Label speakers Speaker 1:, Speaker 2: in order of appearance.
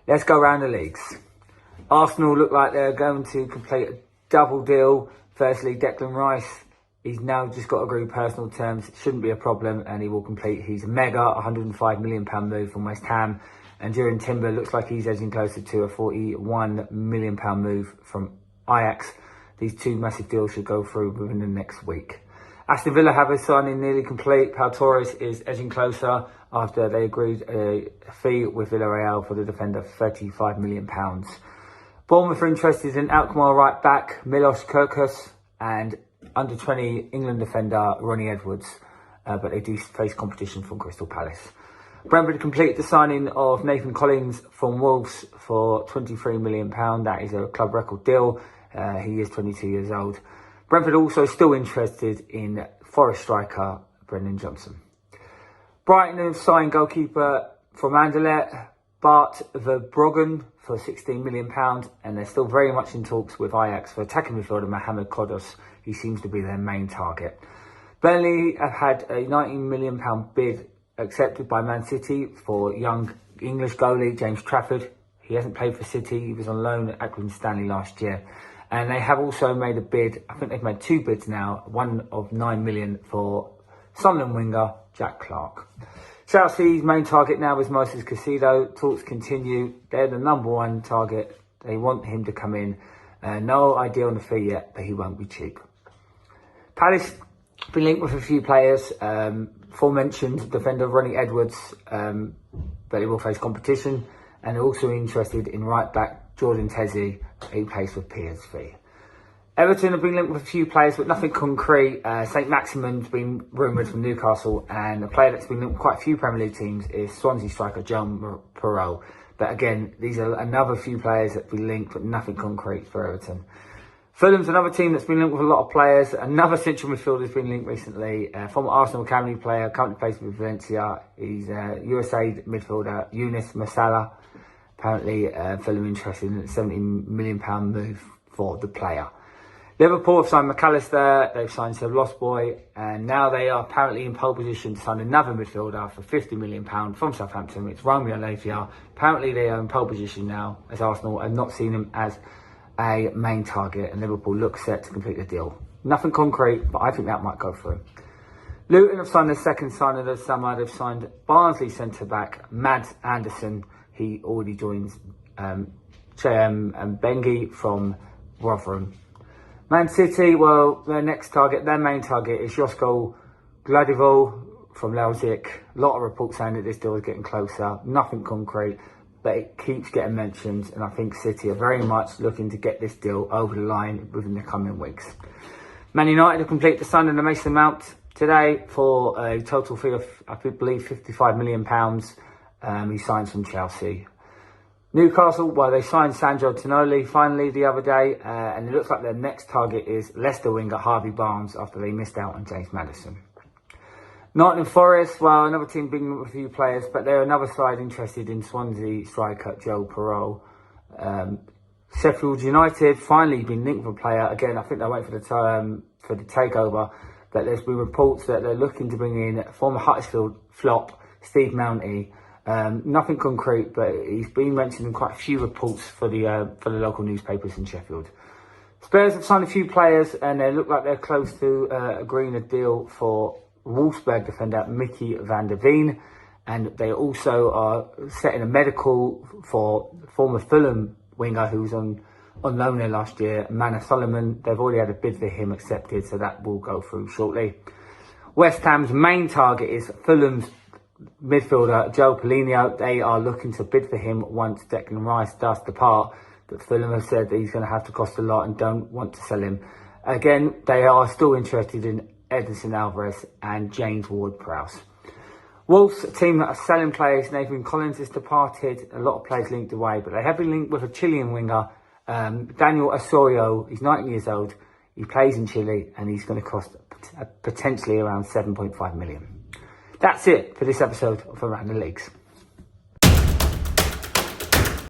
Speaker 1: Let's go round the leagues. Arsenal look like they're going to complete a double deal. Firstly, Declan Rice. He's now just got agreed personal terms. It shouldn't be a problem, and he will complete his mega £105 million move from West Ham. And Duran Timber looks like he's edging closer to a £41 million move from Ajax. These two massive deals should go through within the next week. Aston Villa have a signing nearly complete. Pau Torres is edging closer after they agreed a fee with Villarreal for the defender, £35 million. Bournemouth are interested in Alkmaar right back Milos Kerkez and under 20 England defender Ronnie Edwards, but they do face competition from Crystal Palace. Brentford completed the signing of Nathan Collins from Wolves for £23 million. That is a club record deal. He is 22 years old. Brentford also still interested in Forest striker Brendan Johnson. Brighton have signed goalkeeper from Anderlecht Bart Verbruggen for £16 million, and they're still very much in talks with Ajax for attacking midfielder Mohamed Kudus. He seems to be their main target. Burnley have had a £19 million bid accepted by Man City for young English goalie James Trafford. He hasn't played for City. He was on loan at Accrington Stanley last year. And they have also made a bid, I think they've made two bids now, one of £9 million for Sunderland winger Jack Clarke. Chelsea's main target now is Moses Caicedo. Talks continue. They're the number one target. They want him to come in. No idea on the fee yet, but he won't be cheap. Palace been linked with a few players. Aforementioned defender Ronnie Edwards, but he will face competition. And they're also interested in right back Jordan Tezzi, who plays for PSV. Everton have been linked with a few players, but nothing concrete. St Maximin's been rumoured from Newcastle, and a player that's been linked with quite a few Premier League teams is Swansea striker John Perrault. But again, these are another few players that have been linked, but nothing concrete for Everton. Fulham's another team that's been linked with a lot of players. Another central midfielder has been linked recently. Former Arsenal Academy player, currently plays with Valencia. He's USA midfielder Yunus Masala. Apparently, Fulham interested in a £70 million move for the player. Liverpool have signed McAllister, they've signed Seb Lossboy, and now they are apparently in pole position to sign another midfielder for £50 million from Southampton. It's Romeo Lavia. Apparently they are in pole position now, as Arsenal have not seen him as a main target, and Liverpool look set to complete the deal. Nothing concrete, but I think that might go through. Luton have signed their second signing of the summer. They've signed Barnsley centre-back Mads Andersen. He already joins Bengi from Rotherham. Man City, well, their main target is Josko Gladivo from Leipzig. A lot of reports saying that this deal is getting closer. Nothing concrete, but it keeps getting mentioned. And I think City are very much looking to get this deal over the line within the coming weeks. Man United have completed the signing of Mason Mount today for a total fee of, I believe, £55 million. He signs from Chelsea. Newcastle, well, they signed Sandro Tonali finally the other day, and it looks like their next target is Leicester winger Harvey Barnes after they missed out on James Maddison. Nottingham Forest, well, another team bringing with a few players, but they're another side interested in Swansea striker Joe Perrault. Sheffield United finally been linked with a player. Again, I think they wait for the takeover, but there's been reports that they're looking to bring in former Huddersfield flop Steve Mountney. Nothing concrete, but he's been mentioned in quite a few reports for the local newspapers in Sheffield. Spurs have signed a few players, and they look like they're close to agreeing a deal for Wolfsburg defender Mickey van der Veen, and they also are setting a medical for former Fulham winger who was on loan there last year, Manor Solomon. They've already had a bid for him accepted, so that will go through shortly. West Ham's main target is Fulham's midfielder Joe Polino. They are looking to bid for him once Declan Rice does depart, but Fulham have said that he's going to have to cost a lot and don't want to sell him. Again, they are still interested in Edison Alvarez and James Ward-Prowse. Wolves, a team that are selling players. Nathan Collins has departed. A lot of players linked away, but they have been linked with a Chilean winger, Daniel Osorio. He's 19 years old. He plays in Chile, and he's going to cost potentially around £7.5 million. That's it for this episode of Around the Leagues.